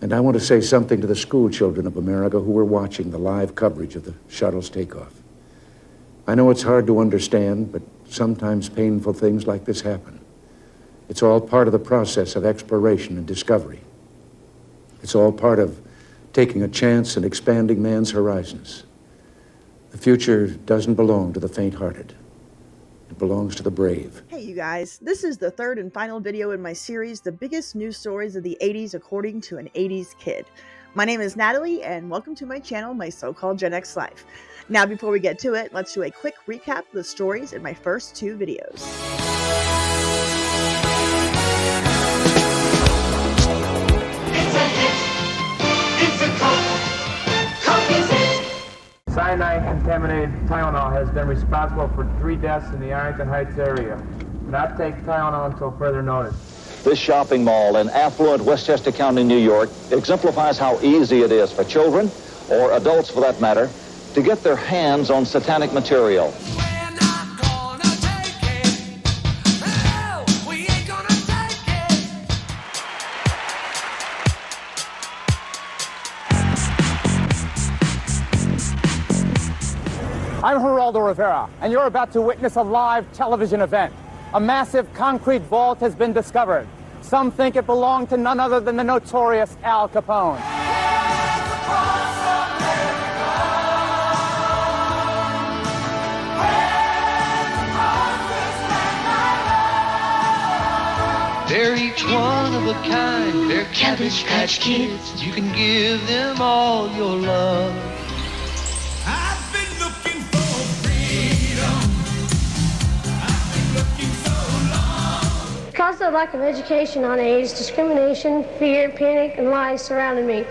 And I want to say something to the school children of America who were watching the live coverage of the shuttle's takeoff. I know it's hard to understand, but sometimes painful things like this happen. It's all part of the process of exploration and discovery. It's all part of taking a chance and expanding man's horizons. The future doesn't belong to the faint-hearted. It belongs to the brave. Hey you guys, this is the third and final video in my series, The Biggest News Stories of the 80s According to an 80s Kid. My name is Natalie, and welcome to my channel, My So-Called Gen X Life. Now before we get to it, let's do a quick recap of the stories in my first two videos. Cyanide-contaminated Tylenol has been responsible for 3 deaths in the Arlington Heights area. Do not take Tylenol until further notice. This shopping mall in affluent Westchester County, New York, exemplifies how easy it is for children, or adults for that matter, to get their hands on satanic material. I'm Geraldo Rivera, and you're about to witness a live television event. A massive concrete vault has been discovered. Some think it belonged to none other than the notorious Al Capone. They're each one of a kind. They're Cabbage Patch Kids. You can give them all your love. I've been looking for freedom. I've been looking so long. Because of the lack of education on AIDS, discrimination, fear, panic, and lies surrounded me.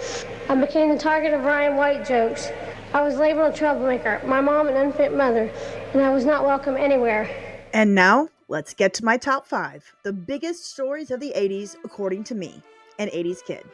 I became the target of Ryan White jokes. I was labeled a troublemaker, my mom an unfit mother, and I was not welcome anywhere. And now, let's get to my top 5. The biggest stories of the 80s according to me, an 80s kid.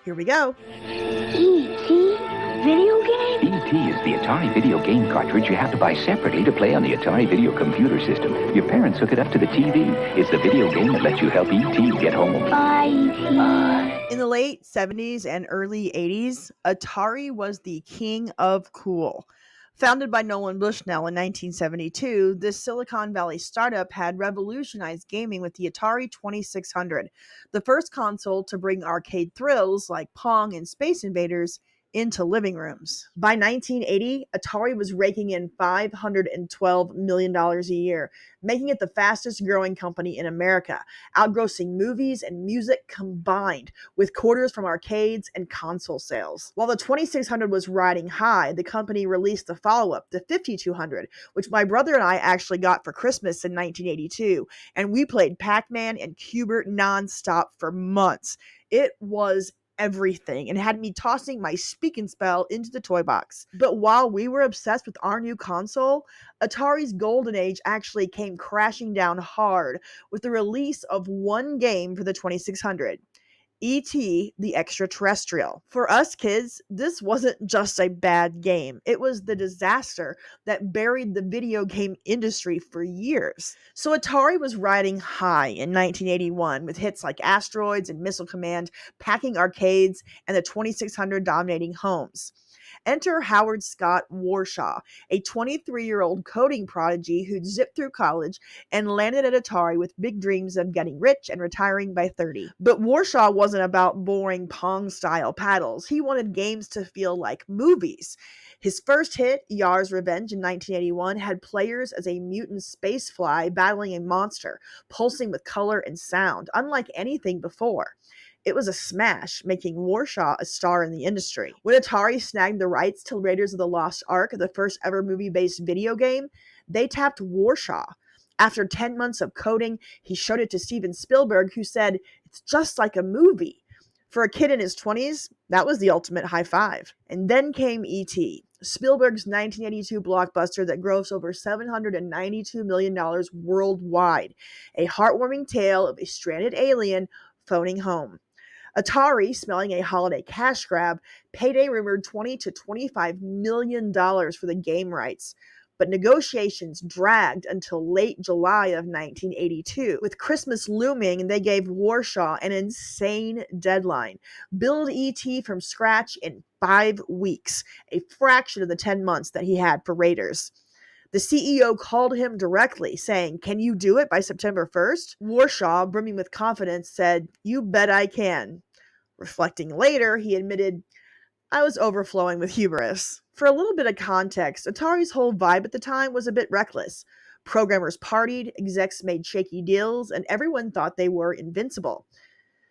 Here we go. E.T. Video game? E.T. is the Atari video game cartridge you have to buy separately to play on the Atari video computer system. Your parents hook it up to the TV. It's the video game that lets you help E.T. get home. Bye, E.T. In the late 70s and early 80s, Atari was the king of cool. Founded by Nolan Bushnell in 1972, this Silicon Valley startup had revolutionized gaming with the Atari 2600, the first console to bring arcade thrills like Pong and Space Invaders into living rooms. By 1980, Atari was raking in $512 million a year, making it the fastest growing company in America, outgrossing movies and music combined, with quarters from arcades and console sales. While the 2600 was riding high, the company released the follow-up, the 5200, which my brother and I actually got for Christmas in 1982, and we played Pac-Man and Cubert nonstop for months. It was everything and had me tossing my speak and spell into the toy box. But while we were obsessed with our new console, Atari's golden age actually came crashing down hard with the release of one game for the 2600. E.T. the Extraterrestrial. For us kids, this wasn't just a bad game. It was the disaster that buried the video game industry for years. So Atari was riding high in 1981 with hits like Asteroids and Missile Command packing arcades and the 2600 dominating homes. Enter Howard Scott Warshaw, a 23-year-old coding prodigy who'd zipped through college and landed at Atari with big dreams of getting rich and retiring by 30. But Warshaw wasn't about boring Pong-style paddles. He wanted games to feel like movies. His first hit, Yar's Revenge in 1981, had players as a mutant spacefly battling a monster, pulsing with color and sound, unlike anything before. It was a smash, making Warshaw a star in the industry. When Atari snagged the rights to Raiders of the Lost Ark, the first ever movie-based video game, they tapped Warshaw. After 10 months of coding, he showed it to Steven Spielberg, who said, "It's just like a movie." For a kid in his 20s, that was the ultimate high five. And then came E.T., Spielberg's 1982 blockbuster that grossed over $792 million worldwide, a heartwarming tale of a stranded alien phoning home. Atari, smelling a holiday cash grab, paid a rumored $20 to $25 million for the game rights. but negotiations dragged until late July of 1982. With Christmas looming, they gave Warshaw an insane deadline: build ET from scratch in 5 weeks, a fraction of the 10 months that he had for Raiders. The CEO called him directly, saying, "Can you do it by September 1st?" Warshaw, brimming with confidence, said, "You bet I can." Reflecting later, he admitted, "I was overflowing with hubris." For a little bit of context, Atari's whole vibe at the time was a bit reckless. Programmers partied, execs made shaky deals, and everyone thought they were invincible.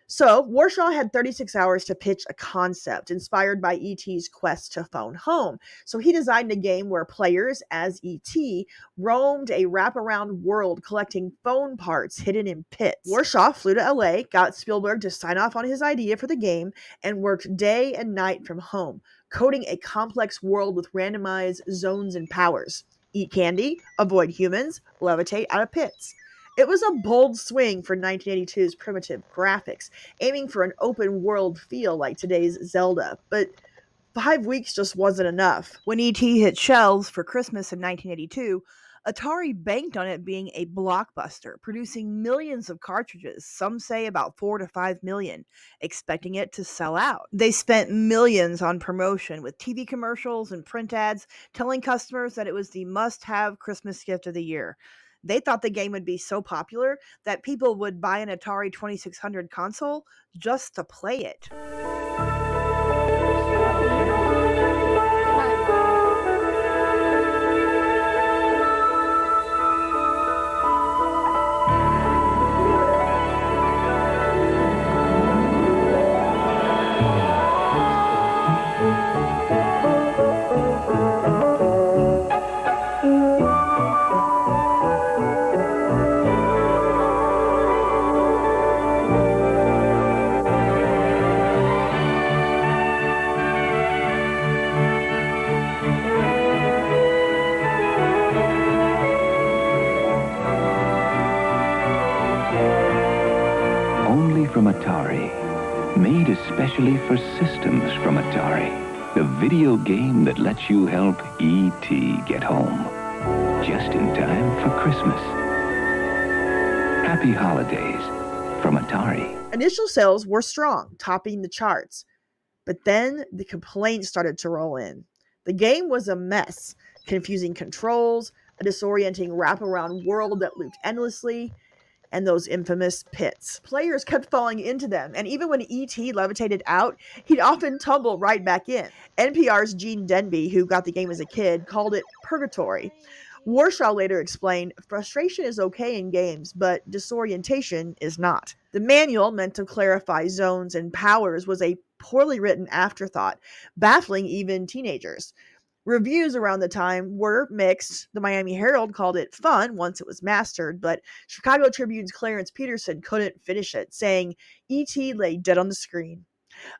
So, Warshaw had 36 hours to pitch a concept inspired by E.T.'s quest to phone home. So, he designed a game where players, as E.T., roamed a wraparound world collecting phone parts hidden in pits. Warshaw flew to LA, got Spielberg to sign off on his idea for the game, and worked day and night from home, coding a complex world with randomized zones and powers. Eat candy, avoid humans, levitate out of pits. It was a bold swing for 1982's primitive graphics, aiming for an open world feel like today's Zelda, but 5 weeks just wasn't enough. When E.T. hit shelves for Christmas in 1982, Atari banked on it being a blockbuster, producing millions of cartridges, some say about 4 to 5 million, expecting it to sell out. They spent millions on promotion with TV commercials and print ads telling customers that it was the must-have Christmas gift of the year. They thought the game would be so popular that people would buy an Atari 2600 console just to play it. Only from Atari. Made especially for systems from Atari. The video game that lets you help E.T. get home. Just in time for Christmas. Happy holidays from Atari. Initial sales were strong, topping the charts. But then the complaints started to roll in. The game was a mess, confusing controls, a disorienting wraparound world that looped endlessly, and those infamous pits. Players kept falling into them, and even when E.T. levitated out, he'd often tumble right back in. NPR's Gene Denby, who got the game as a kid, called it purgatory. Warshaw later explained, "Frustration is okay in games, but disorientation is not." The manual, meant to clarify zones and powers, was a poorly written afterthought, baffling even teenagers. Reviews around the time were mixed. The Miami Herald called it fun once it was mastered, but Chicago Tribune's Clarence Peterson couldn't finish it, saying E.T. lay dead on the screen.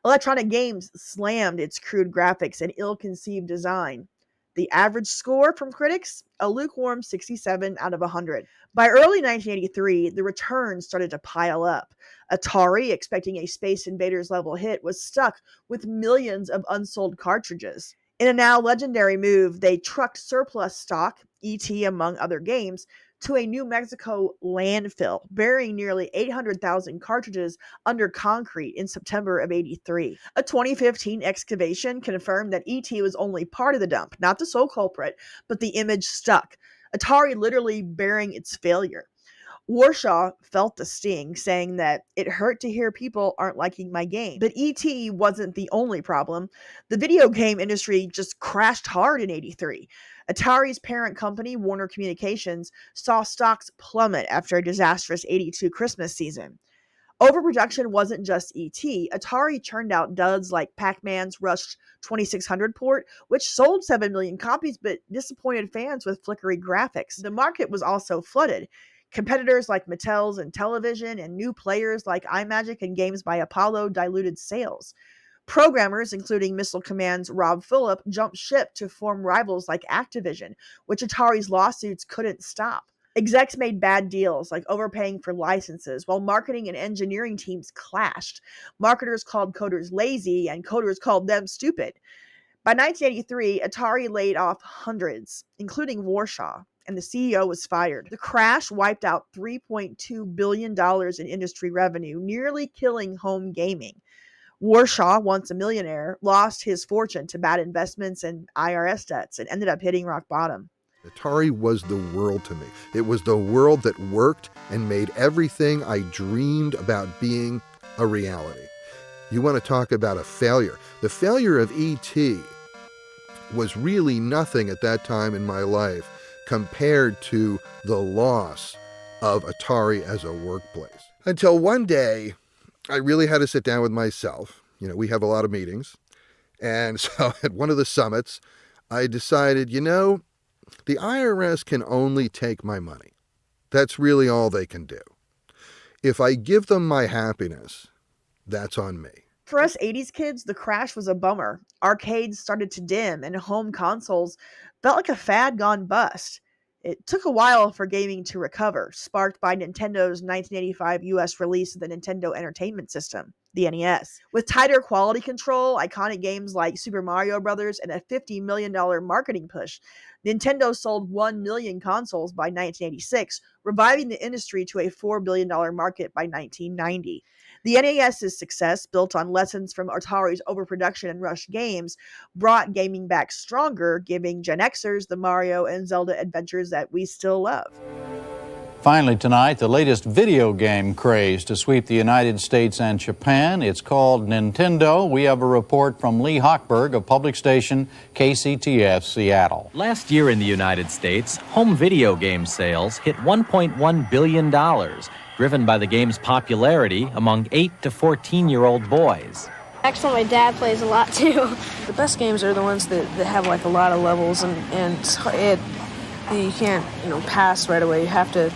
Electronic Games slammed its crude graphics and ill-conceived design. The average score from critics? A lukewarm 67 out of 100. By early 1983, the returns started to pile up. Atari, expecting a Space Invaders level hit, was stuck with millions of unsold cartridges. In a now legendary move, they trucked surplus stock, E.T. among other games, to a New Mexico landfill, burying nearly 800,000 cartridges under concrete in September of '83. A 2015 excavation confirmed that E.T. was only part of the dump, not the sole culprit, but the image stuck. Atari literally bearing its failure. Warshaw felt the sting, saying that it hurt to hear people aren't liking my game. But E.T. wasn't the only problem. The video game industry just crashed hard in '83. Atari's parent company, Warner Communications, saw stocks plummet after a disastrous '82 Christmas season. Overproduction wasn't just E.T. Atari churned out duds like Pac-Man's Rush 2600 port, which sold 7 million copies but disappointed fans with flickery graphics. The market was also flooded. Competitors like Mattel's Intellivision and new players like iMagic and Games by Apollo diluted sales. Programmers, including Missile Command's Rob Phillip, jumped ship to form rivals like Activision, which Atari's lawsuits couldn't stop. Execs made bad deals, like overpaying for licenses, while marketing and engineering teams clashed. Marketers called coders lazy, and coders called them stupid. By 1983, Atari laid off hundreds, including Warshaw, and the CEO was fired. The crash wiped out $3.2 billion in industry revenue, nearly killing home gaming. Warshaw, once a millionaire, lost his fortune to bad investments and IRS debts and ended up hitting rock bottom. Atari was the world to me. It was the world that worked and made everything I dreamed about being a reality. You want to talk about a failure. The failure of E.T. was really nothing at that time in my life compared to the loss of Atari as a workplace. Until one day, I really had to sit down with myself. You know, we have a lot of meetings. And so at one of the summits, I decided, the IRS can only take my money. That's really all they can do. If I give them my happiness, that's on me. For us 80s kids, the crash was a bummer. Arcades started to dim and home consoles felt like a fad gone bust. It took a while for gaming to recover, sparked by Nintendo's 1985 US release of the Nintendo Entertainment System, the NES. With tighter quality control, iconic games like Super Mario Bros., and a $50 million marketing push, Nintendo sold 1 million consoles by 1986, reviving the industry to a $4 billion market by 1990. The NES's success, built on lessons from Atari's overproduction and rushed games, brought gaming back stronger, giving Gen Xers the Mario and Zelda adventures that we still love. Finally tonight, the latest video game craze to sweep the United States and Japan. It's called Nintendo. We have a report from Lee Hochberg of public station KCTF Seattle. Last year in the United States, home video game sales hit $1.1 billion, driven by the game's popularity among 8 to 14-year-old boys. Actually, my dad plays a lot too. The best games are the ones that have like a lot of levels and you can't pass right away. You have to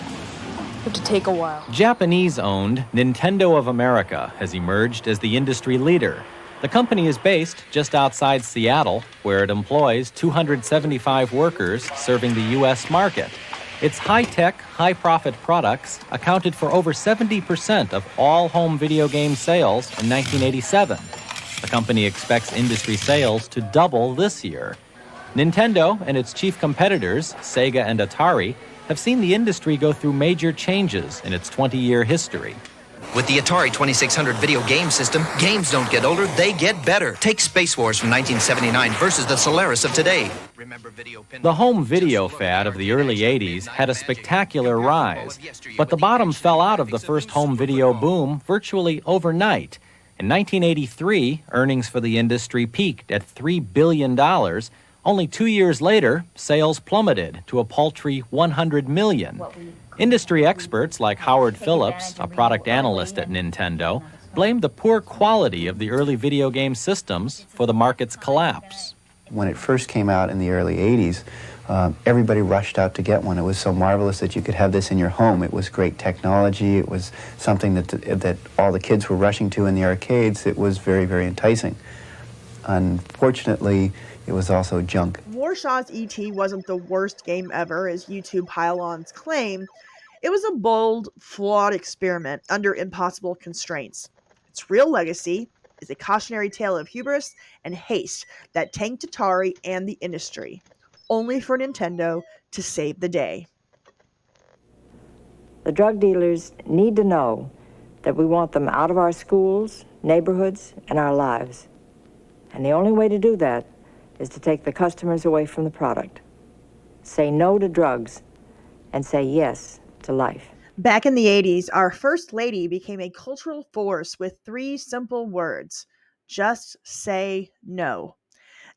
take a while. Japanese-owned Nintendo of America has emerged as the industry leader. The company is based just outside Seattle, where it employs 275 workers serving the U.S. market. Its high-tech, high-profit products accounted for over 70% of all home video game sales in 1987. The company expects industry sales to double this year. Nintendo and its chief competitors, Sega and Atari, have seen the industry go through major changes in its 20-year history. With the Atari 2600 video game system, games don't get older, they get better. Take Space Wars from 1979 versus the Solaris of today. The home video fad of the early 80s had a spectacular rise, but the bottom fell out of the first home video boom virtually overnight. In 1983, earnings for the industry peaked at $3 billion. Only 2 years later, sales plummeted to a paltry $100 million. Industry experts like Howard Phillips, a product analyst at Nintendo, blame the poor quality of the early video game systems for the market's collapse. When it first came out in the early 80s, everybody rushed out to get one. It was so marvelous that you could have this in your home. It was great technology. It was something that all the kids were rushing to in the arcades. It was very, very enticing. Unfortunately, it was also junk. Warshaw's E.T. wasn't the worst game ever, as YouTube pylons claim. It was a bold, flawed experiment under impossible constraints. Its real legacy is a cautionary tale of hubris and haste that tanked Atari and the industry, only for Nintendo to save the day. The drug dealers need to know that we want them out of our schools, neighborhoods, and our lives. And the only way to do that is to take the customers away from the product. Say no to drugs and say yes to life. Back in the 80s, our First Lady became a cultural force with 3 simple words: just say no.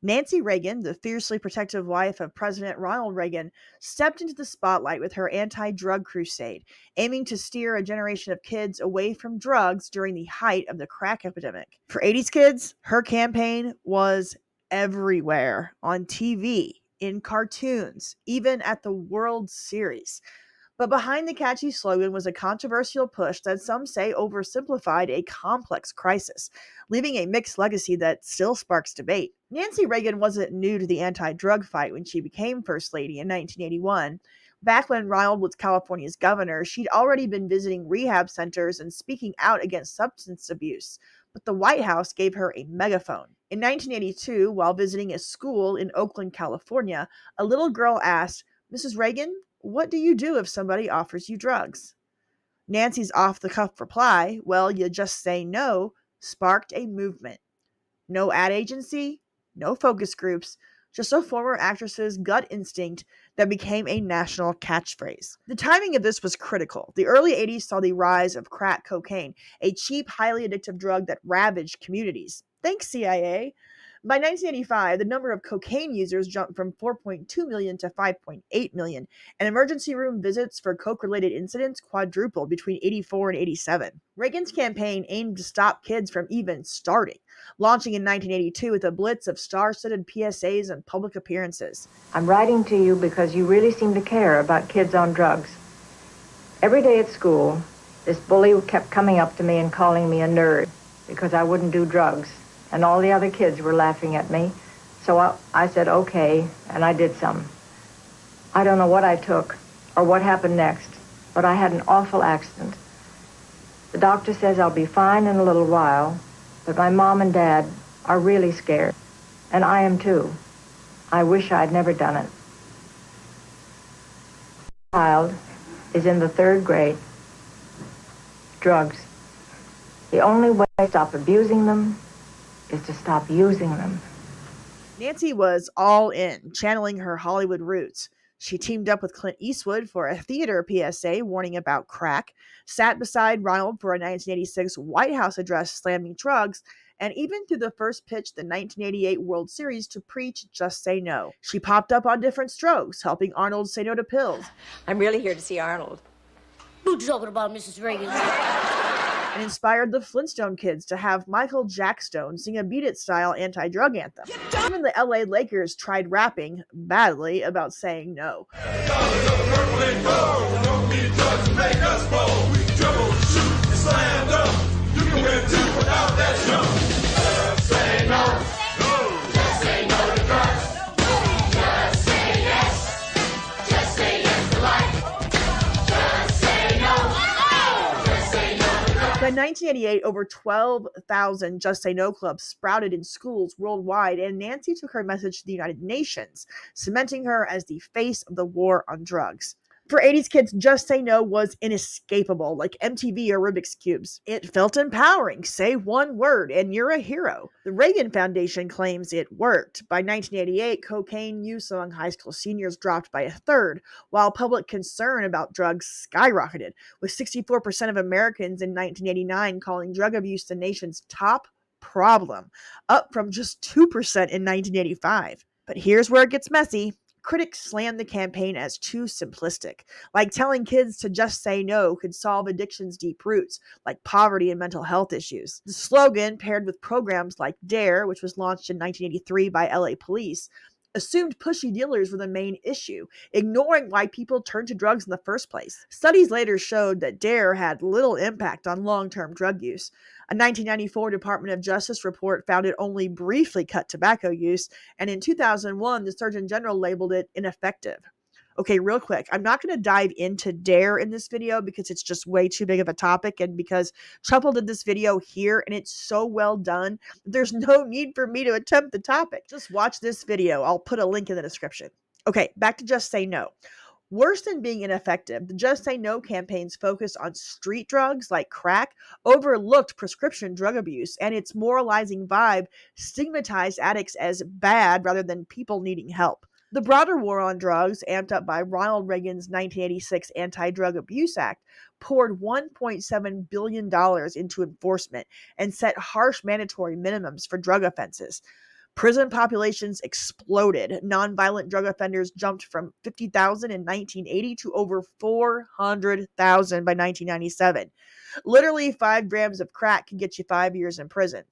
Nancy Reagan, the fiercely protective wife of President Ronald Reagan, stepped into the spotlight with her anti-drug crusade, aiming to steer a generation of kids away from drugs during the height of the crack epidemic. For 80s kids, her campaign was everywhere, on TV, in cartoons, even at the World Series. But behind the catchy slogan was a controversial push that some say oversimplified a complex crisis, leaving a mixed legacy that still sparks debate. Nancy Reagan wasn't new to the anti-drug fight when she became First Lady in 1981. Back when Ronald was California's governor, she'd already been visiting rehab centers and speaking out against substance abuse, but the White House gave her a megaphone. In 1982, while visiting a school in Oakland, California, a little girl asked, "Mrs. Reagan, what do you do if somebody offers you drugs?" Nancy's off-the-cuff reply, "Well, you just say no," sparked a movement. No ad agency, no focus groups, just a former actress's gut instinct that became a national catchphrase. The timing of this was critical. The early 80s saw the rise of crack cocaine, a cheap, highly addictive drug that ravaged communities. Thanks, CIA. By 1985, the number of cocaine users jumped from 4.2 million to 5.8 million, and emergency room visits for coke-related incidents quadrupled between 84 and 87. Reagan's campaign aimed to stop kids from even starting, launching in 1982 with a blitz of star-studded PSAs and public appearances. I'm writing to you because you really seem to care about kids on drugs. Every day at school, this bully kept coming up to me and calling me a nerd because I wouldn't do drugs, and all the other kids were laughing at me. So I said, okay, and I did some. I don't know what I took or what happened next, but I had an awful accident. The doctor says I'll be fine in a little while, but my mom and dad are really scared, and I am too. I wish I'd never done it. Child is in the 3rd grade. Drugs. The only way to stop abusing them is to stop using them. Nancy was all in, channeling her Hollywood roots. She teamed up with Clint Eastwood for a theater PSA warning about crack, sat beside Ronald for a 1986 White House address slamming drugs, and even through the first pitch the 1988 World Series to preach Just Say No. She popped up on different strokes, helping Arnold say no to pills. I'm really here to see Arnold. What you talking about, Mrs. Reagan? And inspired the Flintstone kids to have Michael Jackstone sing a Beat It-style anti-drug anthem. Even the LA Lakers tried rapping, badly, about saying no. By 1988, over 12,000 Just Say No clubs sprouted in schools worldwide, and Nancy took her message to the United Nations, cementing her as the face of the war on drugs. For 80s kids, Just Say No was inescapable, like MTV or Rubik's Cubes. It felt empowering. Say one word and you're a hero. The Reagan Foundation claims it worked. By 1988, cocaine use among high school seniors dropped by a third, while public concern about drugs skyrocketed, with 64% of Americans in 1989 calling drug abuse the nation's top problem, up from just 2% in 1985. But here's where it gets messy. Critics slammed the campaign as too simplistic, like telling kids to just say no could solve addiction's deep roots, like poverty and mental health issues. The slogan, paired with programs like DARE, which was launched in 1983 by LA police, assumed pushy dealers were the main issue, ignoring why people turned to drugs in the first place. Studies later showed that DARE had little impact on long-term drug use. A 1994 Department of Justice report found it only briefly cut tobacco use, and in 2001, the Surgeon General labeled it ineffective. Okay, real quick, I'm not going to dive into DARE in this video because it's just way too big of a topic, and because Chuppl did this video here and it's so well done, there's no need for me to attempt the topic. Just watch this video. I'll put a link in the description. Okay, back to Just Say No. Worse than being ineffective, the Just Say No campaigns focused on street drugs like crack, overlooked prescription drug abuse, and its moralizing vibe stigmatized addicts as bad rather than people needing help. The broader war on drugs, amped up by Ronald Reagan's 1986 Anti-Drug Abuse Act, poured $1.7 billion into enforcement and set harsh mandatory minimums for drug offenses. Prison populations exploded. Nonviolent drug offenders jumped from 50,000 in 1980 to over 400,000 by 1997. Literally, 5 grams of crack can get you 5 years in prison.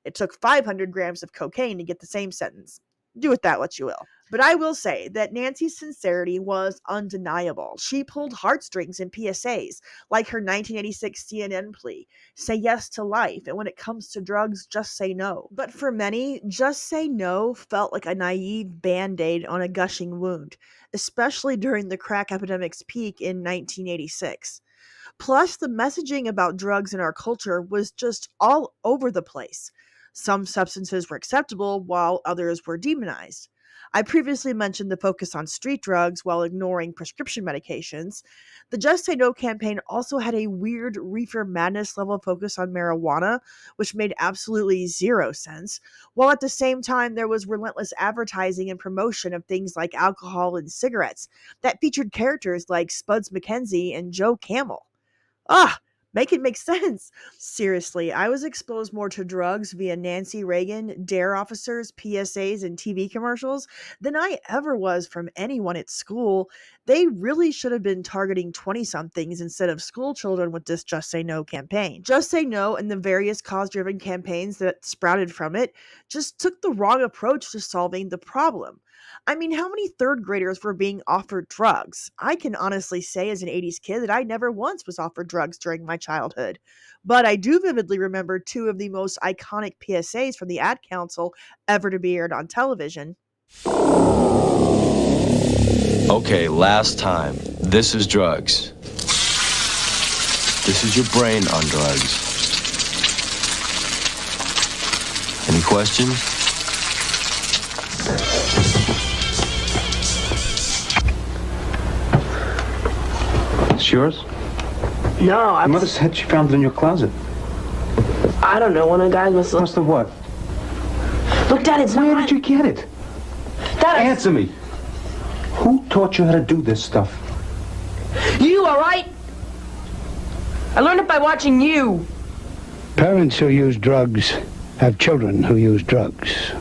It took 500 grams of cocaine to get the same sentence. Do with that what you will. But I will say that Nancy's sincerity was undeniable. She pulled heartstrings in PSAs, like her 1986 CNN plea, say yes to life, and when it comes to drugs, just say no. But for many, just say no felt like a naive band-aid on a gushing wound, especially during the crack epidemic's peak in 1986. Plus, the messaging about drugs in our culture was just all over the place. Some substances were acceptable while others were demonized. I previously mentioned the focus on street drugs while ignoring prescription medications. The Just Say No campaign also had a weird reefer madness level focus on marijuana, which made absolutely zero sense, while at the same time there was relentless advertising and promotion of things like alcohol and cigarettes that featured characters like Spuds MacKenzie and Joe Camel. Ah, make it make sense. Seriously, I was exposed more to drugs via Nancy Reagan, DARE officers, PSAs, and TV commercials than I ever was from anyone at school. They really should have been targeting 20-somethings instead of school children with this Just Say No campaign. Just Say No and the various cause-driven campaigns that sprouted from it just took the wrong approach to solving the problem. I mean, how many third graders were being offered drugs? I can honestly say as an 80s kid that I never once was offered drugs during my childhood. But I do vividly remember two of the most iconic PSAs from the Ad Council ever to be aired on television. Okay, last time. This is drugs. This is your brain on drugs. Any questions? It's yours? No, Your mother said she found it in your closet. I don't know. One of the guys must have... Must have what? Look, Dad, it's Where not... did you get it? Dad, Answer me. Who taught you how to do this stuff? You, all right? I learned it by watching you. Parents who use drugs have children who use drugs.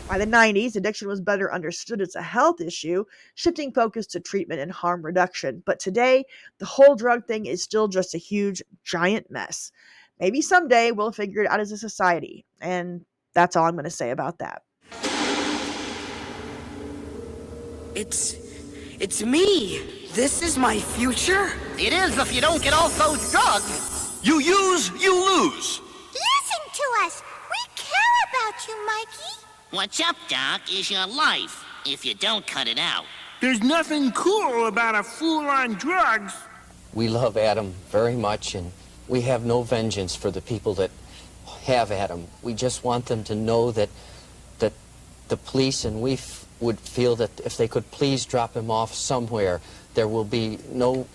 By the 90s, addiction was better understood as a health issue, shifting focus to treatment and harm reduction. But today, the whole drug thing is still just a huge, giant mess. Maybe someday we'll figure it out as a society. And that's all I'm going to say about that. It's me. This is my future. It is if you don't get off those drugs. You use, you lose. Listen to us. We care about you, Mikey. What's up, Doc, is your life, if you don't cut it out. There's nothing cool about a fool on drugs. We love Adam very much, and we have no vengeance for the people that have Adam. We just want them to know that the police and we would feel that if they could please drop him off somewhere, there will be no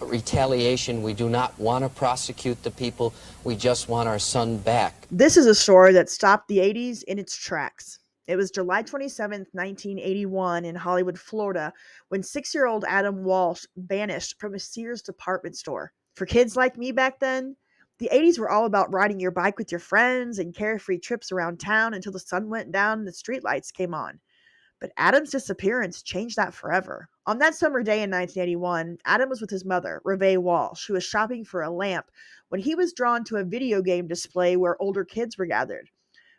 retaliation. We do not want to prosecute the people. We just want our son back. This is a story that stopped the 80s in its tracks. It was July 27th, 1981 in Hollywood, Florida, when 6-year-old Adam Walsh vanished from a Sears department store. For kids like me back then, the 80s were all about riding your bike with your friends and carefree trips around town until the sun went down and the streetlights came on. But Adam's disappearance changed that forever. On that summer day in 1981, Adam was with his mother, Reve Walsh, who was shopping for a lamp when he was drawn to a video game display where older kids were gathered.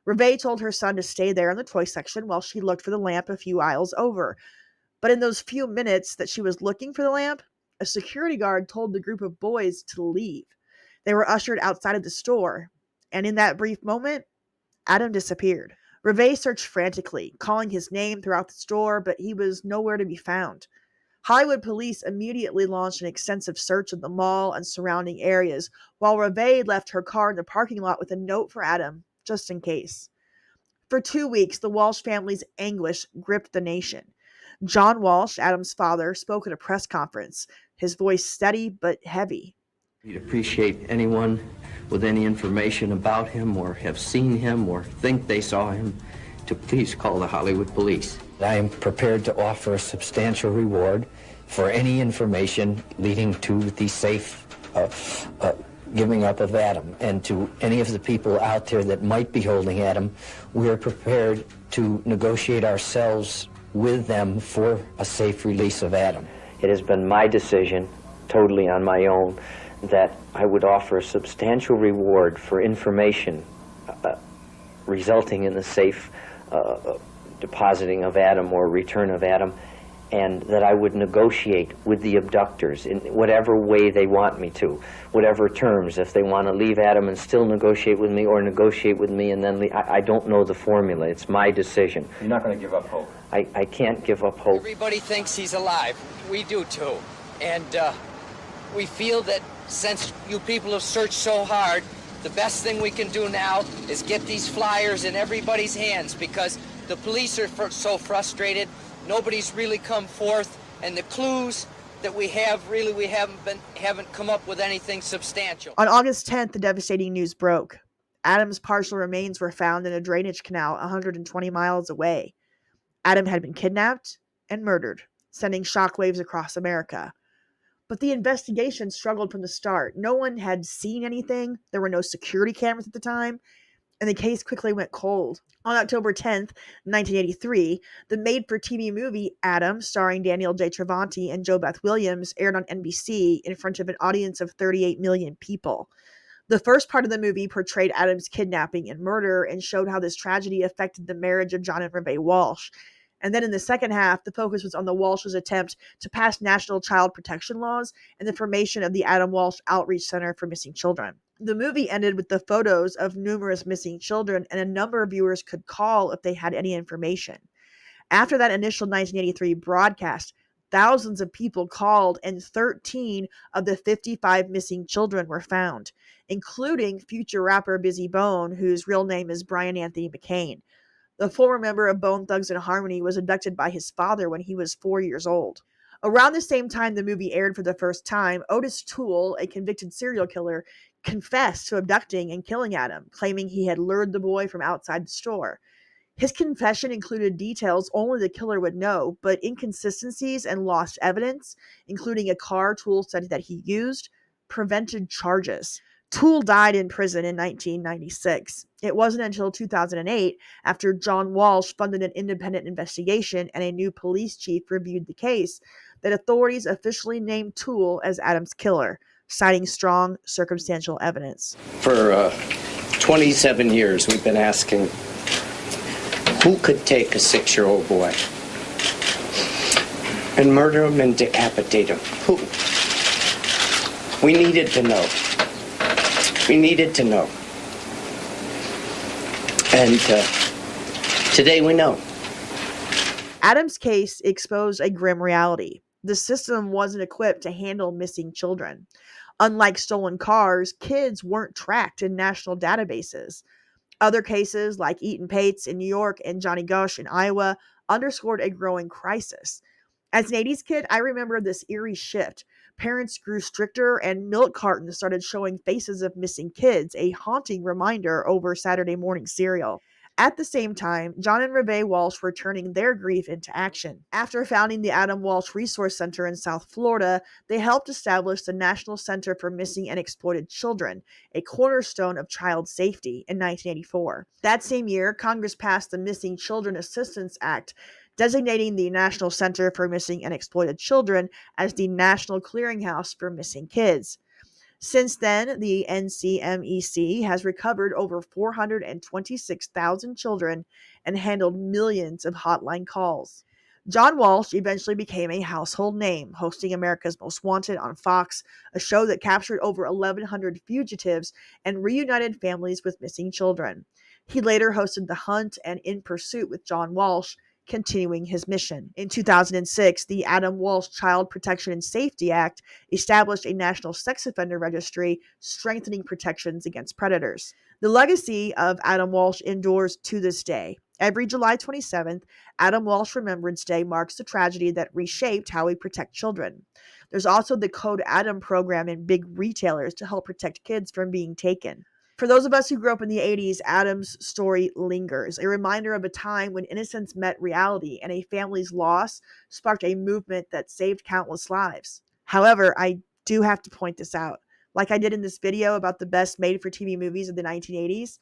Reve told her son to stay there in the toy section while she looked for the lamp a few aisles over. But in those few minutes that she was looking for the lamp, a security guard told the group of boys to leave. They were ushered outside of the store, and in that brief moment, Adam disappeared. Reve searched frantically, calling his name throughout the store, but he was nowhere to be found. Hollywood police immediately launched an extensive search of the mall and surrounding areas, while Reve left her car in the parking lot with a note for Adam, just in case. For 2 weeks, the Walsh family's anguish gripped the nation. John Walsh, Adam's father, spoke at a press conference, his voice steady but heavy. We'd appreciate anyone with any information about him or have seen him or think they saw him to please call the Hollywood police. I am prepared to offer a substantial reward for any information leading to the safe giving up of Adam. And to any of the people out there that might be holding Adam, we are prepared to negotiate ourselves with them for a safe release of Adam. It has been my decision, totally on my own, that I would offer a substantial reward for information resulting in the safe depositing of Adam or return of Adam, and that I would negotiate with the abductors in whatever way they want me to, whatever terms, if they want to leave Adam and still negotiate with me, or negotiate with me and then leave. I don't know the formula. It's my decision. You're not going to give up hope. I can't give up hope. Everybody thinks he's alive. We do too. And we feel that since you people have searched so hard, The best thing we can do now is get these flyers in everybody's hands because the police are so frustrated. Nobody's really come forth, and the clues that we have, really, we haven't come up with anything substantial. On August 10th, the devastating news broke. Adam's partial remains were found in a drainage canal 120 miles away. Adam had been kidnapped and murdered, sending shockwaves across America. But the investigation struggled from the start. No one had seen anything. There were no security cameras at the time, and the case quickly went cold. On October 10th, 1983, the made-for-TV movie Adam, starring Daniel J. Travanti and Jo Beth Williams, aired on NBC in front of an audience of 38 million people. The first part of the movie portrayed Adam's kidnapping and murder and showed how this tragedy affected the marriage of John and Rebay Walsh. And then in the second half, the focus was on the Walsh's attempt to pass national child protection laws and the formation of the Adam Walsh Outreach Center for Missing Children. The movie ended with the photos of numerous missing children, and a number of viewers could call if they had any information. After that initial 1983 broadcast, thousands of people called, and 13 of the 55 missing children were found, including future rapper Bizzy Bone, whose real name is Brian Anthony McCain. The former member of Bone Thugs-n-Harmony was abducted by his father when he was 4 years old. Around the same time the movie aired for the first time, Otis Toole, a convicted serial killer, confessed to abducting and killing Adam, claiming he had lured the boy from outside the store. His confession included details only the killer would know, but inconsistencies and lost evidence, including a car Toole said that he used, prevented charges. Toole died in prison in 1996. It wasn't until 2008, after John Walsh funded an independent investigation and a new police chief reviewed the case, that authorities officially named Toole as Adam's killer, citing strong circumstantial evidence. For 27 years, we've been asking, who could take a 6-year-old boy and murder him and decapitate him? Who? We needed to know. We needed to know. And today we know. Adam's case exposed a grim reality. The system wasn't equipped to handle missing children. Unlike stolen cars, kids weren't tracked in national databases. Other cases, like Eaton Pates in New York and Johnny Gush in Iowa, underscored a growing crisis. As an 80s kid, I remember this eerie shift. Parents grew stricter, and milk cartons started showing faces of missing kids, a haunting reminder over Saturday morning cereal. At the same time, John and Rebay Walsh were turning their grief into action. After founding the Adam Walsh Resource Center in South Florida, they helped establish the National Center for Missing and Exploited Children, a cornerstone of child safety, in 1984. That same year, Congress passed the Missing Children Assistance Act, designating the National Center for Missing and Exploited Children as the National Clearinghouse for Missing Kids. Since then, the NCMEC has recovered over 426,000 children and handled millions of hotline calls. John Walsh eventually became a household name, hosting America's Most Wanted on Fox, a show that captured over 1,100 fugitives and reunited families with missing children. He later hosted The Hunt and In Pursuit with John Walsh, continuing his mission. In 2006, the Adam Walsh Child Protection and Safety Act established a national sex offender registry, strengthening protections against predators. The legacy of Adam Walsh endures to this day. Every July 27th, Adam Walsh Remembrance Day marks the tragedy that reshaped how we protect children. There's also the Code Adam program in big retailers to help protect kids from being taken. For those of us who grew up in the 80s, Adam's story lingers, a reminder of a time when innocence met reality and a family's loss sparked a movement that saved countless lives. However, I do have to point this out. Like I did in this video about the best made-for-TV movies of the 1980s,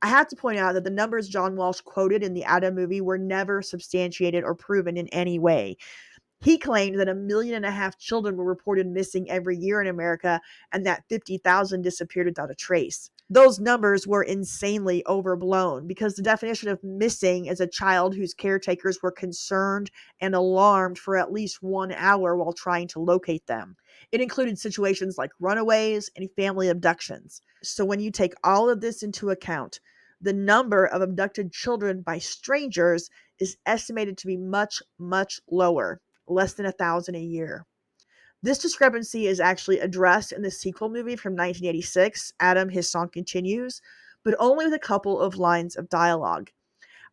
I have to point out that the numbers John Walsh quoted in the Adam movie were never substantiated or proven in any way. He claimed that 1.5 million children were reported missing every year in America and that 50,000 disappeared without a trace. Those numbers were insanely overblown because the definition of missing is a child whose caretakers were concerned and alarmed for at least 1 hour while trying to locate them. It included situations like runaways and family abductions. So when you take all of this into account, the number of abducted children by strangers is estimated to be much, much lower, less than 1,000 a year. This discrepancy is actually addressed in the sequel movie from 1986, Adam, His Song Continues, but only with a couple of lines of dialogue.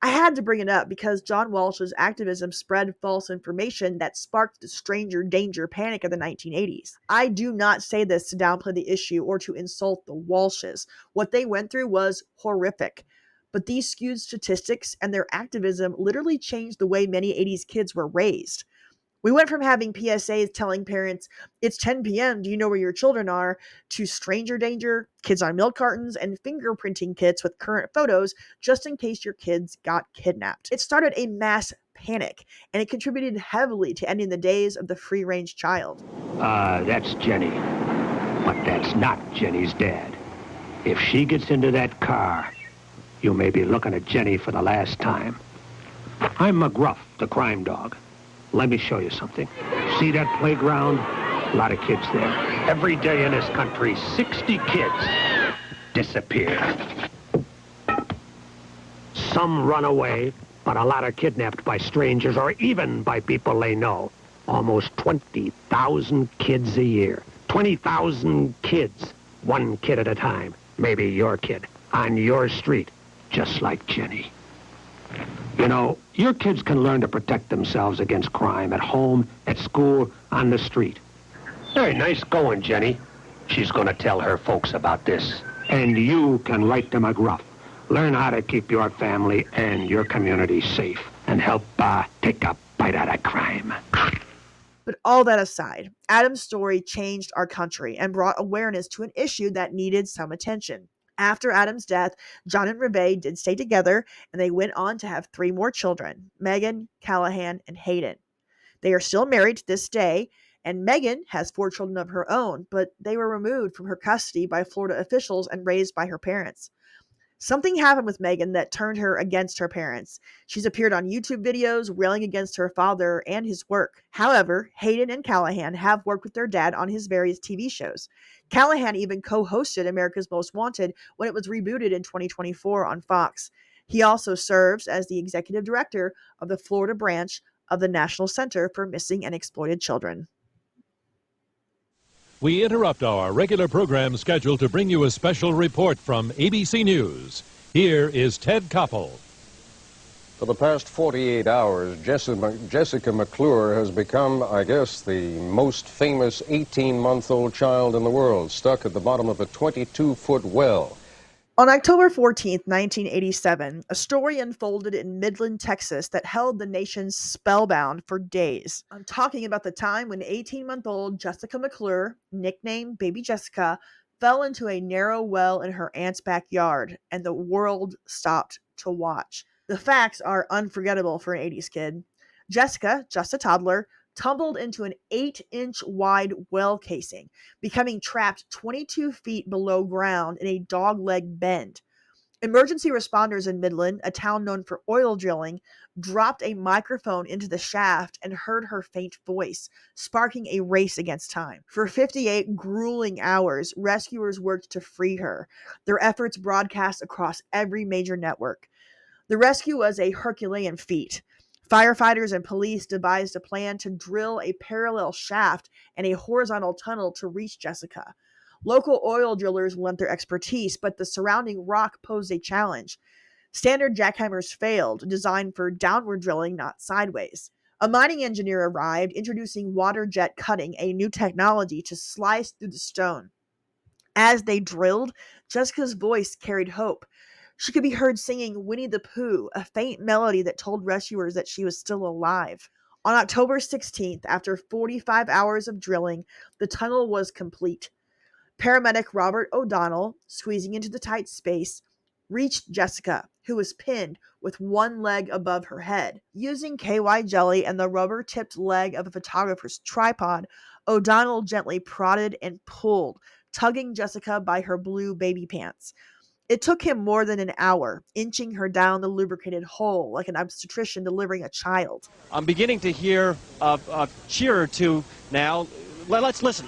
I had to bring it up because John Walsh's activism spread false information that sparked the stranger danger panic of the 1980s. I do not say this to downplay the issue or to insult the Walshes. What they went through was horrific. But these skewed statistics and their activism literally changed the way many 80s kids were raised. We went from having PSAs telling parents, it's 10 p.m., do you know where your children are, to stranger danger, kids on milk cartons, and fingerprinting kits with current photos just in case your kids got kidnapped. It started a mass panic, and it contributed heavily to ending the days of the free-range child. That's Jenny. But that's not Jenny's dad. If she gets into that car, you may be looking at Jenny for the last time. I'm McGruff, the crime dog. Let me show you something. See that playground? A lot of kids there. Every day in this country, 60 kids disappear. Some run away, but a lot are kidnapped by strangers or even by people they know. Almost 20,000 kids a year. 20,000 kids, one kid at a time. Maybe your kid, on your street, just like Jenny. You know, your kids can learn to protect themselves against crime at home, at school, on the street. Hey, nice going, Jenny. She's going to tell her folks about this. And you can write to McGruff. Learn how to keep your family and your community safe and help take a bite out of crime. But all that aside, Adam's story changed our country and brought awareness to an issue that needed some attention. After Adam's death, John and Reve did stay together, and they went on to have 3 more children, Megan, Callahan, and Hayden. They are still married to this day, and Megan has 4 children of her own, but they were removed from her custody by Florida officials and raised by her parents. Something happened with Megan that turned her against her parents. She's appeared on YouTube videos railing against her father and his work. However, Hayden and Callahan have worked with their dad on his various TV shows. Callahan even co-hosted America's Most Wanted when it was rebooted in 2024 on Fox. He also serves as the executive director of the Florida branch of the National Center for Missing and Exploited Children. We interrupt our regular program schedule to bring you a special report from ABC News. Here is Ted Koppel. For the past 48 hours, Jessica McClure has become, I guess, the most famous 18-month-old child in the world, stuck at the bottom of a 22-foot well. On October 14, 1987, a story unfolded in Midland, Texas that held the nation spellbound for days. I'm talking about the time when 18-month-old Jessica McClure, nicknamed Baby Jessica, fell into a narrow well in her aunt's backyard, and the world stopped to watch. The facts are unforgettable for an 80s kid. Jessica, just a toddler, tumbled into an 8-inch wide well casing, becoming trapped 22 feet below ground in a dogleg bend. Emergency responders in Midland, a town known for oil drilling, dropped a microphone into the shaft and heard her faint voice, sparking a race against time. For 58 grueling hours, rescuers worked to free her, their efforts broadcast across every major network. The rescue was a Herculean feat. Firefighters and police devised a plan to drill a parallel shaft and a horizontal tunnel to reach Jessica. Local oil drillers lent their expertise, but the surrounding rock posed a challenge. Standard jackhammers failed, designed for downward drilling, not sideways. A mining engineer arrived, introducing water jet cutting, a new technology to slice through the stone. As they drilled, Jessica's voice carried hope. She could be heard singing Winnie the Pooh, a faint melody that told rescuers that she was still alive. On October 16th, after 45 hours of drilling, the tunnel was complete. Paramedic Robert O'Donnell, squeezing into the tight space, reached Jessica, who was pinned with one leg above her head. Using KY jelly and the rubber-tipped leg of a photographer's tripod, O'Donnell gently prodded and pulled, tugging Jessica by her blue baby pants. It took him more than an hour, inching her down the lubricated hole like an obstetrician delivering a child. I'm beginning to hear a cheer or two now. Let's listen.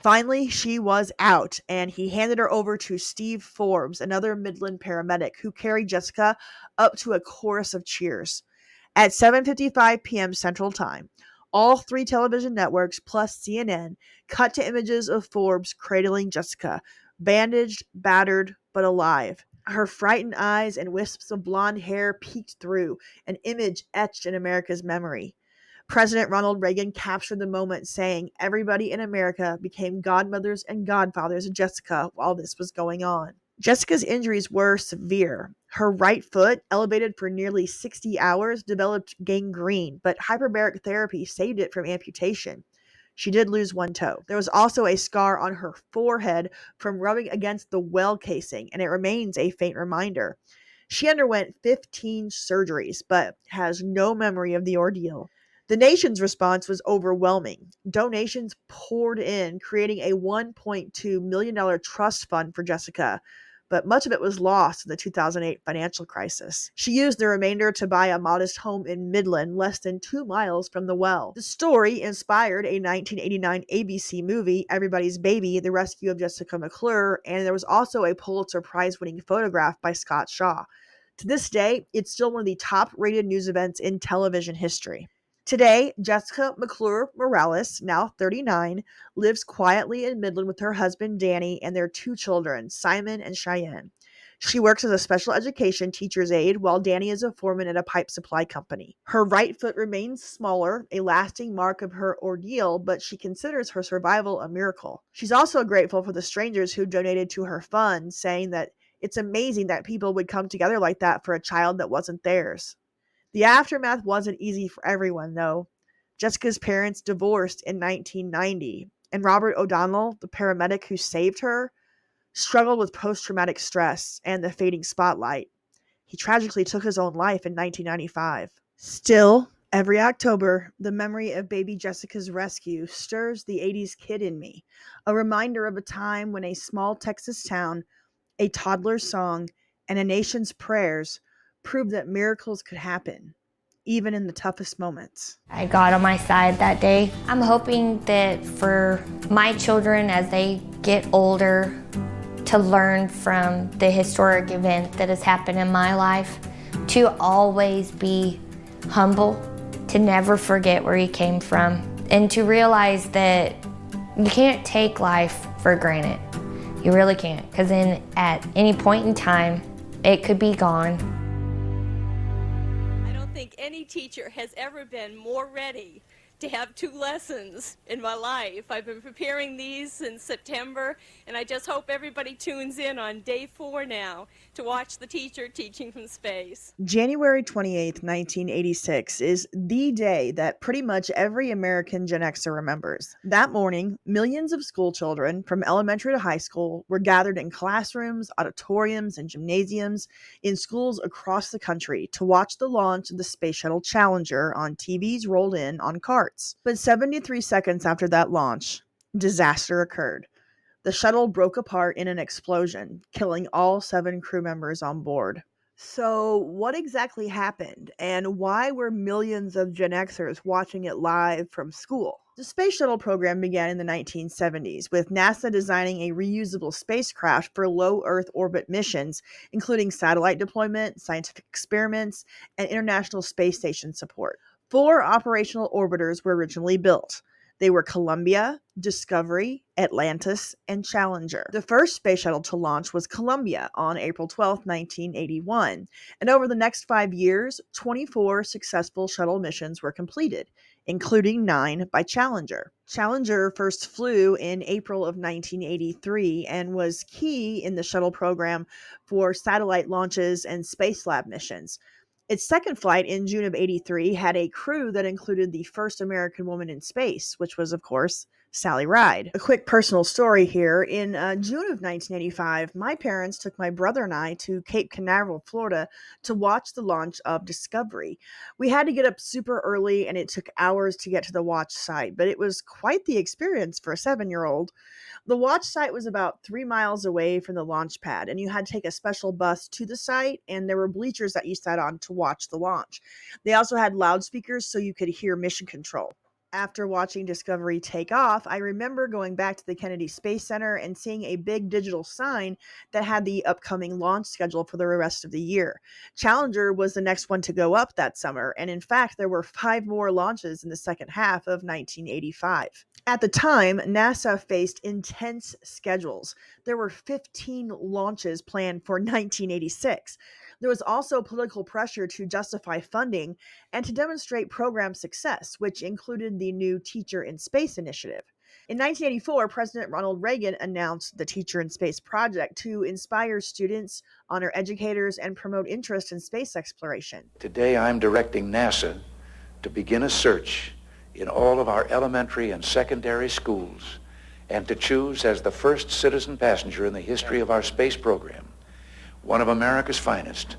Finally, she was out, and he handed her over to Steve Forbes, another Midland paramedic, who carried Jessica up to a chorus of cheers. At 7:55 p.m. Central Time, all 3 television networks plus CNN cut to images of Forbes cradling Jessica, bandaged, battered, but alive. Her frightened eyes and wisps of blonde hair peeked through, an image etched in America's memory. President Ronald Reagan captured the moment, saying everybody in America became godmothers and godfathers of Jessica while this was going on. Jessica's injuries were severe. Her right foot, elevated for nearly 60 hours, developed gangrene, but hyperbaric therapy saved it from amputation. She did lose one toe. There was also a scar on her forehead from rubbing against the well casing, and it remains a faint reminder. She underwent 15 surgeries, but has no memory of the ordeal. The nation's response was overwhelming. Donations poured in, creating a $1.2 million trust fund for Jessica, but much of it was lost in the 2008 financial crisis. She used the remainder to buy a modest home in Midland, less than 2 miles from the well. The story inspired a 1989 ABC movie, Everybody's Baby: The Rescue of Jessica McClure, and there was also a Pulitzer Prize-winning photograph by Scott Shaw. To this day, it's still one of the top-rated news events in television history. Today, Jessica McClure Morales, now 39, lives quietly in Midland with her husband Danny and their 2 children, Simon and Cheyenne. She works as a special education teacher's aide while Danny is a foreman at a pipe supply company. Her right foot remains smaller, a lasting mark of her ordeal, but she considers her survival a miracle. She's also grateful for the strangers who donated to her fund, saying that it's amazing that people would come together like that for a child that wasn't theirs. The aftermath wasn't easy for everyone, though. Jessica's parents divorced in 1990, and Robert O'Donnell, the paramedic who saved her, struggled with post-traumatic stress and the fading spotlight. He tragically took his own life in 1995. Still, every October, the memory of baby Jessica's rescue stirs the 80s kid in me, a reminder of a time when a small Texas town, a toddler's song, and a nation's prayers proved that miracles could happen, even in the toughest moments. I got on my side that day. I'm hoping that for my children as they get older to learn from the historic event that has happened in my life, to always be humble, to never forget where you came from, and to realize that you can't take life for granted. You really can't, because at any point in time, it could be gone. I don't think any teacher has ever been more ready to have 2 lessons in my life. I've been preparing these since September, and I just hope everybody tunes in on day 4 now to watch the teacher teaching from space. January 28th, 1986 is the day that pretty much every American Gen Xer remembers. That morning, millions of school children from elementary to high school were gathered in classrooms, auditoriums, and gymnasiums in schools across the country to watch the launch of the Space Shuttle Challenger on TVs rolled in on carts. But 73 seconds after that launch, disaster occurred. The shuttle broke apart in an explosion, killing all 7 crew members on board. So, what exactly happened, and why were millions of Gen Xers watching it live from school? The Space Shuttle program began in the 1970s, with NASA designing a reusable spacecraft for low Earth orbit missions, including satellite deployment, scientific experiments, and International Space Station support. 4 operational orbiters were originally built. They were Columbia, Discovery, Atlantis, and Challenger. The first space shuttle to launch was Columbia on April 12, 1981, and over the next 5 years, 24 successful shuttle missions were completed, including 9 by Challenger. Challenger first flew in April of 1983 and was key in the shuttle program for satellite launches and Spacelab missions. Its second flight in June of 83 had a crew that included the first American woman in space, which was, of course, Sally Ride. A quick personal story here. In June of 1985, my parents took my brother and I to Cape Canaveral, Florida, to watch the launch of Discovery. We had to get up super early, and it took hours to get to the watch site, but it was quite the experience for a 7-year-old. The watch site was about 3 miles away from the launch pad, and you had to take a special bus to the site, and there were bleachers that you sat on to watch the launch. They also had loudspeakers so you could hear mission control. After watching Discovery take off, I remember going back to the Kennedy Space Center and seeing a big digital sign that had the upcoming launch schedule for the rest of the year. Challenger was the next one to go up that summer, and in fact, there were 5 more launches in the second half of 1985. At the time, NASA faced intense schedules. There were 15 launches planned for 1986. There was also political pressure to justify funding and to demonstrate program success, which included the new Teacher in Space initiative. In 1984, President Ronald Reagan announced the Teacher in Space project to inspire students, honor educators, and promote interest in space exploration. Today, I'm directing NASA to begin a search in all of our elementary and secondary schools and to choose as the first citizen passenger in the history of our space program one of America's finest,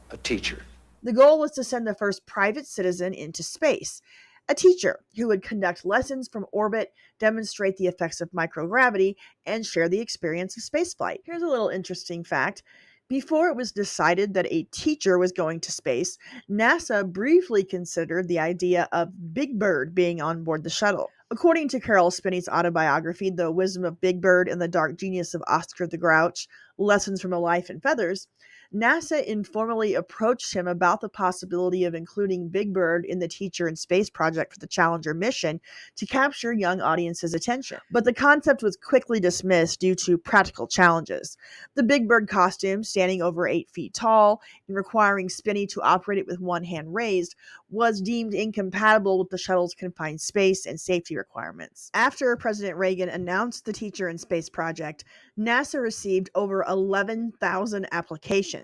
a teacher. The goal was to send the first private citizen into space, a teacher who would conduct lessons from orbit, demonstrate the effects of microgravity, and share the experience of spaceflight. Here's a little interesting fact. Before it was decided that a teacher was going to space, NASA briefly considered the idea of Big Bird being on board the shuttle. According to Carol Spinney's autobiography, The Wisdom of Big Bird and the Dark Genius of Oscar the Grouch, Lessons from a Life in Feathers, NASA informally approached him about the possibility of including Big Bird in the Teacher in Space project for the Challenger mission to capture young audiences' attention. But the concept was quickly dismissed due to practical challenges. The Big Bird costume, standing over 8 feet tall and requiring Spinney to operate it with one hand raised, was deemed incompatible with the shuttle's confined space and safety requirements. After President Reagan announced the Teacher in Space project, NASA received over 11,000 applications.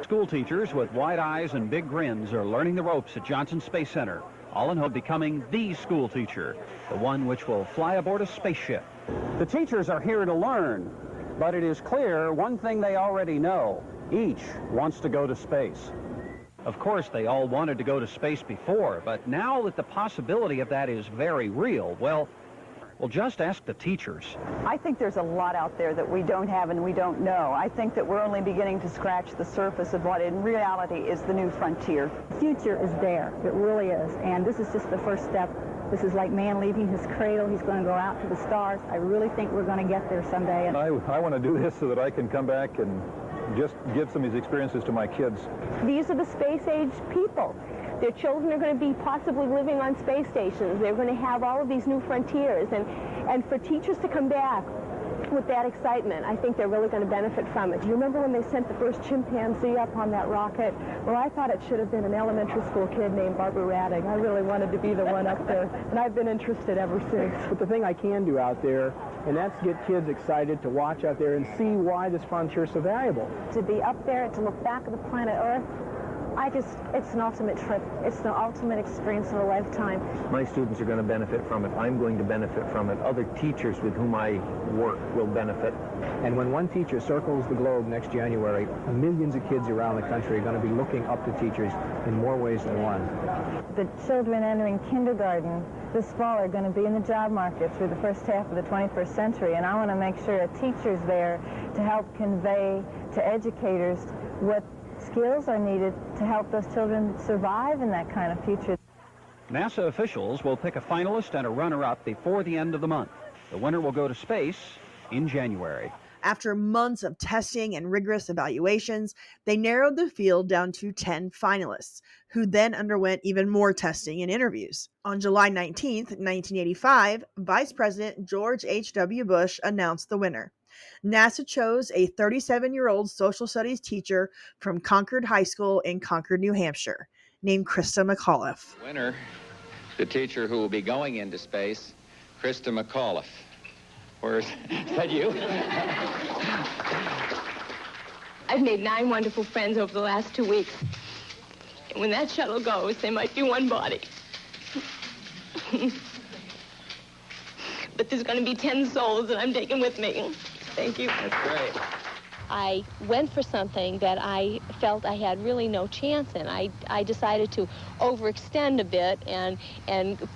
School teachers with wide eyes and big grins are learning the ropes at Johnson Space Center, all in hope of becoming the school teacher, the one which will fly aboard a spaceship. The teachers are here to learn, but it is clear one thing they already know. Each wants to go to space. Of course, they all wanted to go to space before, but now that the possibility of that is very real, well, just ask the teachers. I think there's a lot out there that we don't have and we don't know. I think that we're only beginning to scratch the surface of what in reality is the new frontier. The future is there. It really is. And this is just the first step. This is like man leaving his cradle. He's going to go out to the stars. I really think we're going to get there someday. I want to do this so that I can come back and just give some of these experiences to my kids. These are the space-age people. Their children are going to be possibly living on space stations. They're going to have all of these new frontiers. And for teachers to come back with that excitement, I think they're really going to benefit from it. Do you remember when they sent the first chimpanzee up on that rocket? Well, I thought it should have been an elementary school kid named Barbara Radding. I really wanted to be the one up there, and I've been interested ever since. But the thing I can do out there, and that's get kids excited to watch out there and see why this frontier is so valuable. To be up there, to look back at the planet Earth, it's an ultimate trip. It's the ultimate experience of a lifetime. My students are going to benefit from it. I'm going to benefit from it. Other teachers with whom I work will benefit. And when one teacher circles the globe next January, millions of kids around the country are going to be looking up to teachers in more ways than one. The children entering kindergarten this fall are going to be in the job market through the first half of the 21st century, and I want to make sure a teacher's there to help convey to educators what skills are needed to help those children survive in that kind of future. NASA officials will pick a finalist and a runner-up before the end of the month. The winner will go to space in January. After months of testing and rigorous evaluations, they narrowed the field down to 10 finalists, who then underwent even more testing and interviews. On July 19, 1985, Vice President George H.W. Bush announced the winner. NASA chose a 37-year-old social studies teacher from Concord High School in Concord, New Hampshire, named Krista McAuliffe. Winner, the teacher who will be going into space, Krista McAuliffe. Where's that you? I've made 9 wonderful friends over the last 2 weeks. And when that shuttle goes, there might be one body. But there's going to be 10 souls that I'm taking with me. Thank you. That's great. I went for something that I felt I had really no chance in. I decided to overextend a bit and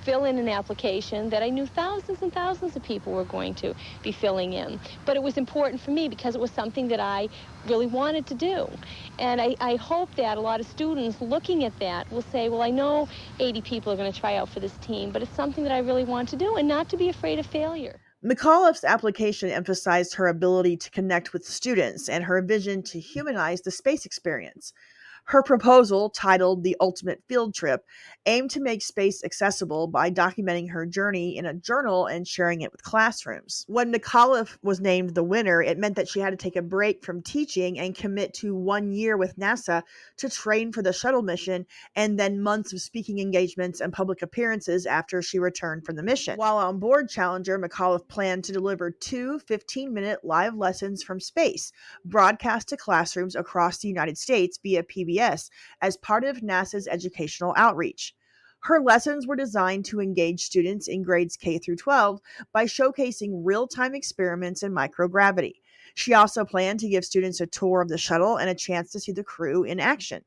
fill in an application that I knew thousands and thousands of people were going to be filling in. But it was important for me because it was something that I really wanted to do. And I hope that a lot of students looking at that will say, well, I know 80 people are going to try out for this team, but it's something that I really want to do, and not to be afraid of failure. McAuliffe's application emphasized her ability to connect with students and her vision to humanize the space experience. Her proposal, titled The Ultimate Field Trip, aimed to make space accessible by documenting her journey in a journal and sharing it with classrooms. When McAuliffe was named the winner, it meant that she had to take a break from teaching and commit to 1 year with NASA to train for the shuttle mission, and then months of speaking engagements and public appearances after she returned from the mission. While on board Challenger, McAuliffe planned to deliver 2 15-minute live lessons from space, broadcast to classrooms across the United States via PBS as part of NASA's educational outreach. Her lessons were designed to engage students in grades K through 12 by showcasing real-time experiments in microgravity. She also planned to give students a tour of the shuttle and a chance to see the crew in action.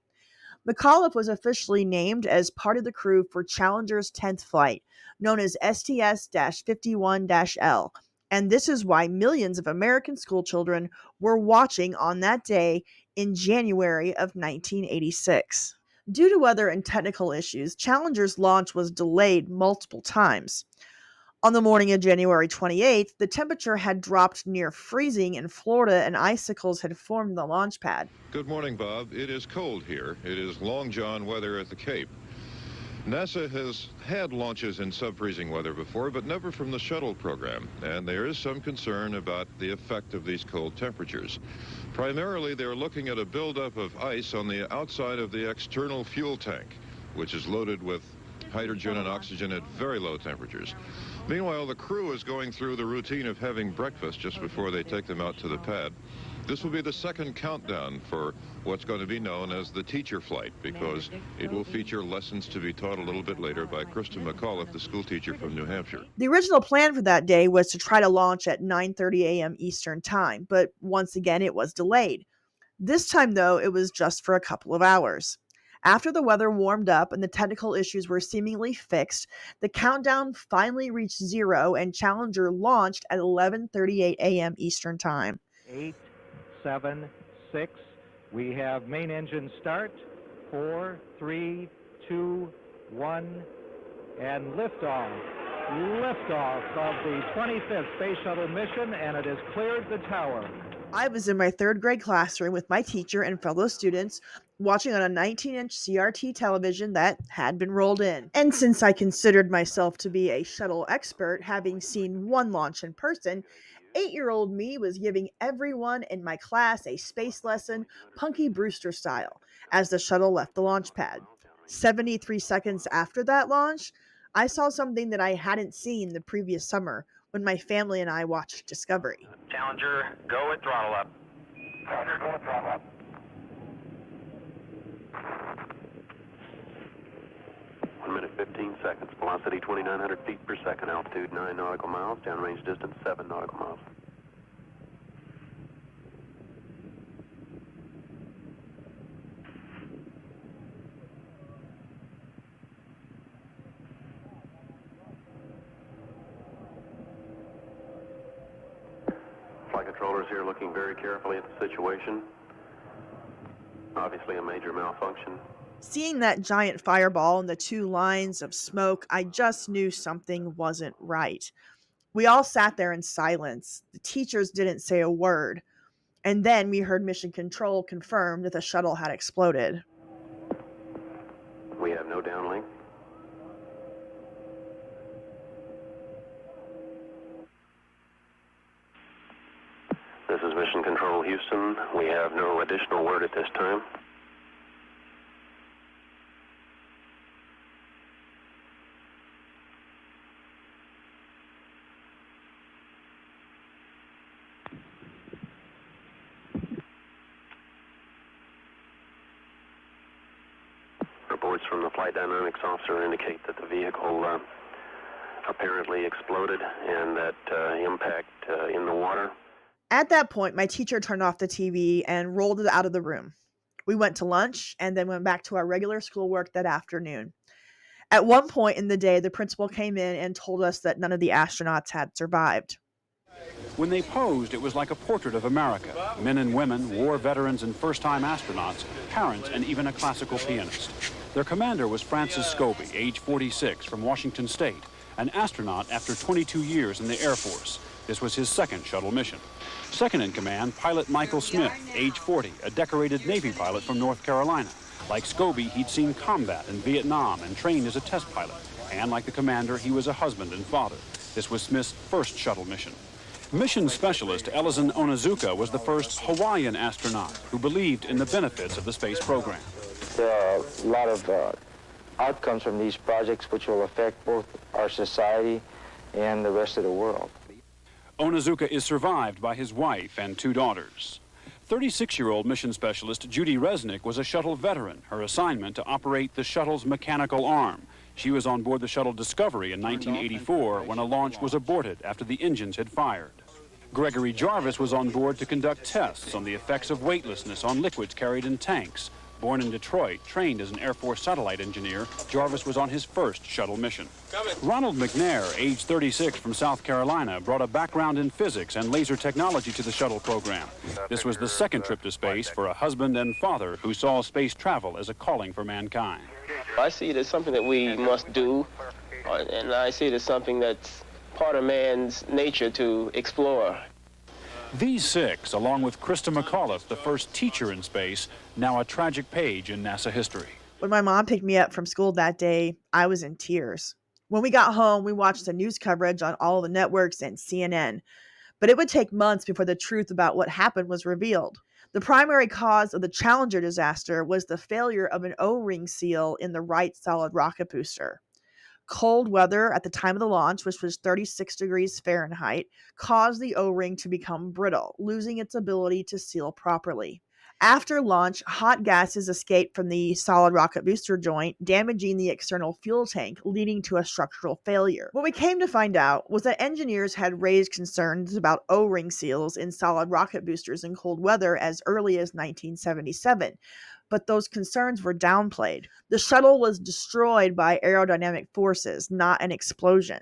McAuliffe was officially named as part of the crew for Challenger's 10th flight, known as STS-51-L, and this is why millions of American schoolchildren were watching on that day in January of 1986. Due to weather and technical issues, Challenger's launch was delayed multiple times. On the morning of January 28th, the temperature had dropped near freezing in Florida and icicles had formed the launch pad. Good morning, Bob. It is cold here. It is Long John weather at the Cape. NASA has had launches in sub-freezing weather before, but never from the shuttle program, and there is some concern about the effect of these cold temperatures. Primarily, they're looking at a buildup of ice on the outside of the external fuel tank, which is loaded with hydrogen and oxygen at very low temperatures. Meanwhile, the crew is going through the routine of having breakfast just before they take them out to the pad. This will be the second countdown for what's going to be known as the teacher flight, because it will feature lessons to be taught a little bit later by Krista McAuliffe, the school teacher from New Hampshire. The original plan for that day was to try to launch at 9:30 a.m. Eastern Time, but once again it was delayed. This time, though, it was just for a couple of hours. After the weather warmed up and the technical issues were seemingly fixed, the countdown finally reached zero and Challenger launched at 11:38 a.m. Eastern Time. 8, 7, 6. We have main engine start. 4, 3, 2, 1, and liftoff. Liftoff of the 25th Space Shuttle mission, and it has cleared the tower. I was in my third grade classroom with my teacher and fellow students watching on a 19-inch CRT television that had been rolled in. And since I considered myself to be a shuttle expert, having seen one launch in person, 8-year-old me was giving everyone in my class a space lesson, Punky Brewster style, as the shuttle left the launch pad. 73 seconds after that launch, I saw something that I hadn't seen the previous summer when my family and I watched Discovery. Challenger, go at throttle up. Challenger, go at throttle up. 1 minute, 15 seconds. Velocity 2,900 feet per second. Altitude 9 nautical miles. Downrange distance 7 nautical miles. Flight controllers here looking very carefully at the situation. Obviously a major malfunction. Seeing that giant fireball and the two lines of smoke, I just knew something wasn't right. We all sat there in silence. The teachers didn't say a word. And then we heard Mission Control confirm that the shuttle had exploded. We have no downlink. This is Mission Control Houston. We have no additional word at this time. Reports from the flight dynamics officer indicate that the vehicle apparently exploded and that impact in the water. At that point, my teacher turned off the TV and rolled it out of the room. We went to lunch and then went back to our regular schoolwork that afternoon. At one point in the day, the principal came in and told us that none of the astronauts had survived. When they posed, it was like a portrait of America. Men and women, war veterans and first-time astronauts, parents, and even a classical pianist. Their commander was Francis Scobie, age 46, from Washington State, an astronaut after 22 years in the Air Force. This was his second shuttle mission. Second in command, pilot Michael Smith, age 40, a decorated Navy pilot from North Carolina. Like Scobie, he'd seen combat in Vietnam and trained as a test pilot. And like the commander, he was a husband and father. This was Smith's first shuttle mission. Mission specialist Ellison Onizuka was the first Hawaiian astronaut who believed in the benefits of the space program. There are a lot of outcomes from these projects which will affect both our society and the rest of the world. Onizuka is survived by his wife and 2 daughters. 36-year-old mission specialist Judy Resnick was a shuttle veteran, her assignment to operate the shuttle's mechanical arm. She was on board the shuttle Discovery in 1984 when a launch was aborted after the engines had fired. Gregory Jarvis was on board to conduct tests on the effects of weightlessness on liquids carried in tanks. Born in Detroit, trained as an Air Force satellite engineer, Jarvis was on his first shuttle mission. Ronald McNair, age 36, from South Carolina, brought a background in physics and laser technology to the shuttle program. This was the second trip to space for a husband and father who saw space travel as a calling for mankind. I see it as something that we must do, and I see it as something that's part of man's nature to explore. These 6, along with Krista McAuliffe, the first teacher in space, now a tragic page in NASA history. When my mom picked me up from school that day, I was in tears. When we got home, we watched the news coverage on all the networks and CNN, but it would take months before the truth about what happened was revealed. The primary cause of the Challenger disaster was the failure of an O-ring seal in the right solid rocket booster. Cold weather at the time of the launch, which was 36 degrees Fahrenheit, caused the O-ring to become brittle, losing its ability to seal properly. After launch, hot gases escaped from the solid rocket booster joint, damaging the external fuel tank, leading to a structural failure. What we came to find out was that engineers had raised concerns about O-ring seals in solid rocket boosters in cold weather as early as 1977. But those concerns were downplayed. The shuttle was destroyed by aerodynamic forces, not an explosion.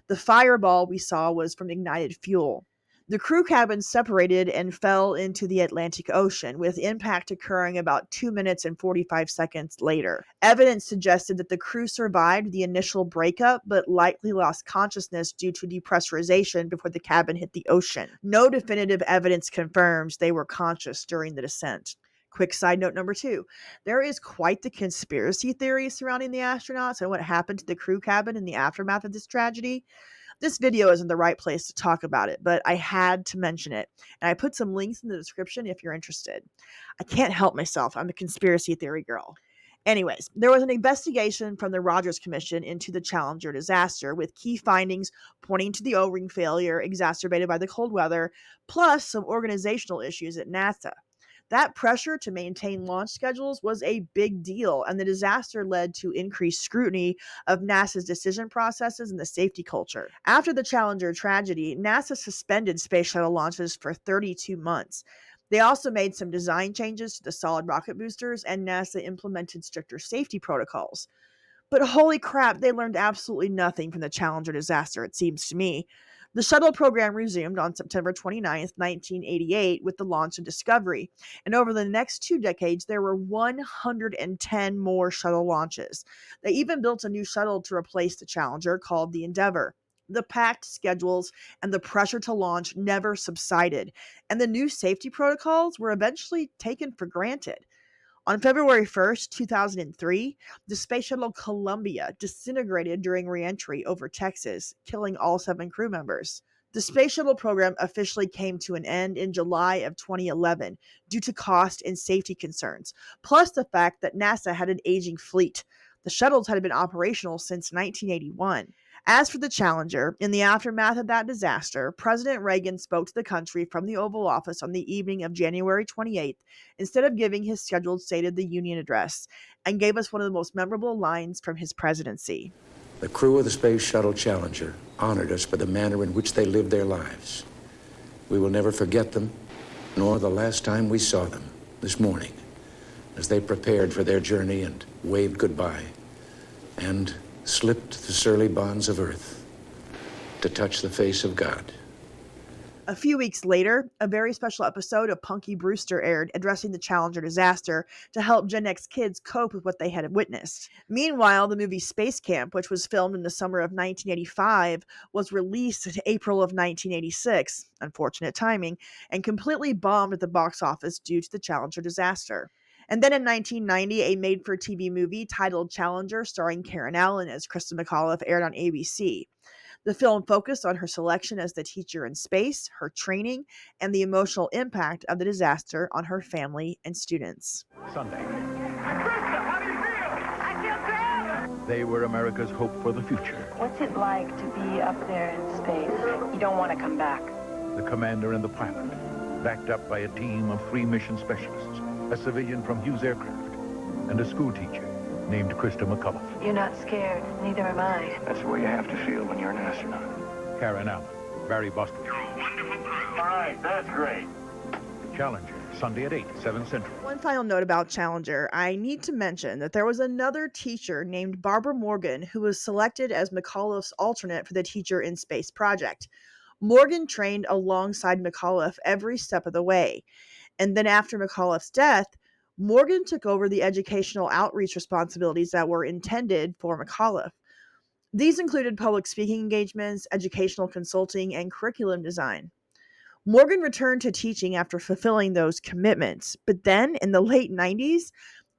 The fireball we saw was from ignited fuel. The crew cabin separated and fell into the Atlantic Ocean, with impact occurring about 2 minutes and 45 seconds later. Evidence suggested that the crew survived the initial breakup, but likely lost consciousness due to depressurization before the cabin hit the ocean. No definitive evidence confirms they were conscious during the descent. Quick side note number 2. There is quite the conspiracy theory surrounding the astronauts and what happened to the crew cabin in the aftermath of this tragedy. This video isn't the right place to talk about it, but I had to mention it, and I put some links in the description if you're interested. I can't help myself. I'm a conspiracy theory girl. Anyways, there was an investigation from the Rogers Commission into the Challenger disaster, with key findings pointing to the O-ring failure exacerbated by the cold weather, plus some organizational issues at NASA. That pressure to maintain launch schedules was a big deal, and the disaster led to increased scrutiny of NASA's decision processes and the safety culture. After the Challenger tragedy, NASA suspended space shuttle launches for 32 months. They also made some design changes to the solid rocket boosters, and NASA implemented stricter safety protocols. But holy crap, they learned absolutely nothing from the Challenger disaster, it seems to me. The shuttle program resumed on September 29, 1988, with the launch of Discovery, and over the next 2 decades, there were 110 more shuttle launches. They even built a new shuttle to replace the Challenger called the Endeavour. The packed schedules and the pressure to launch never subsided, and the new safety protocols were eventually taken for granted. On February 1st, 2003, the Space Shuttle Columbia disintegrated during re-entry over Texas, killing all 7 crew members. The Space Shuttle program officially came to an end in July of 2011 due to cost and safety concerns, plus the fact that NASA had an aging fleet. The shuttles had been operational since 1981. As for the Challenger, in the aftermath of that disaster, President Reagan spoke to the country from the Oval Office on the evening of January 28th, instead of giving his scheduled State of the Union address, and gave us one of the most memorable lines from his presidency. The crew of the Space Shuttle Challenger honored us for the manner in which they lived their lives. We will never forget them, nor the last time we saw them this morning as they prepared for their journey and waved goodbye and slipped the surly bonds of earth to touch the face of God. A few weeks later, a very special episode of Punky Brewster aired addressing the Challenger disaster to help Gen X kids cope with what they had witnessed. Meanwhile, the movie Space Camp, which was filmed in the summer of 1985, was released in April of 1986, unfortunate timing, and completely bombed at the box office due to the Challenger disaster. And then in 1990, a made-for-TV movie titled Challenger, starring Karen Allen as Krista McAuliffe, aired on ABC. The film focused on her selection as the teacher in space, her training, and the emotional impact of the disaster on her family and students. Sunday. Krista, how do you feel? I feel good. They were America's hope for the future. What's it like to be up there in space? You don't want to come back. The commander and the pilot, backed up by a team of 3 mission specialists, a civilian from Hughes Aircraft, and a school teacher named Krista McAuliffe. You're not scared. Neither am I. That's the way you have to feel when you're an astronaut. Karen Allen, Barry Bostwick. You're a wonderful crew. All right, that's great. Challenger, Sunday at 8, 7 Central. One final note about Challenger. I need to mention that there was another teacher named Barbara Morgan who was selected as McAuliffe's alternate for the Teacher in Space project. Morgan trained alongside McAuliffe every step of the way. And then after McAuliffe's death, Morgan took over the educational outreach responsibilities that were intended for McAuliffe. These included public speaking engagements, educational consulting, and curriculum design. Morgan returned to teaching after fulfilling those commitments, but then in the late 90s,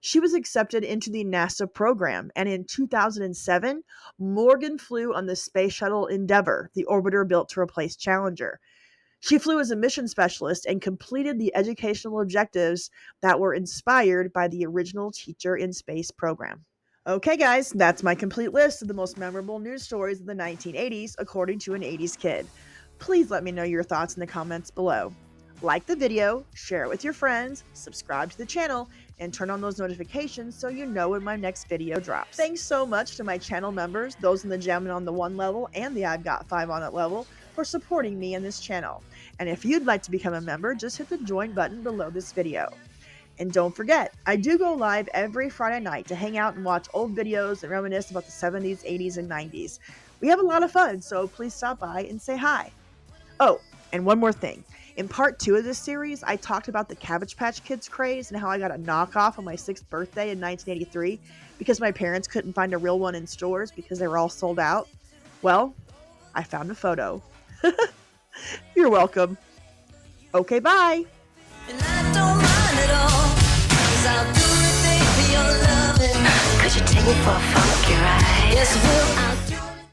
she was accepted into the NASA program, and in 2007, Morgan flew on the Space Shuttle Endeavour, the orbiter built to replace Challenger. She flew as a mission specialist and completed the educational objectives that were inspired by the original Teacher in Space program. Okay, guys, that's my complete list of the most memorable news stories of the 1980s, according to an 80s kid. Please let me know your thoughts in the comments below. Like the video, share it with your friends, subscribe to the channel, and turn on those notifications so you know when my next video drops. Thanks so much to my channel members, those in the Jamming on the 1 level and the I've Got 5 on it level, for supporting me in this channel. And if you'd like to become a member, just hit the join button below this video. And don't forget, I do go live every Friday night to hang out and watch old videos and reminisce about the 70s, 80s, and 90s. We have a lot of fun, so please stop by and say hi. Oh, and one more thing. In part 2 of this series, I talked about the Cabbage Patch Kids craze and how I got a knockoff on my 6th birthday in 1983 because my parents couldn't find a real one in stores because they were all sold out. Well, I found a photo. You're welcome. Okay, bye. And I don't mind at all, 'cause I'll do anything for your loving. Could you take me for a funky ride? Yes, will I?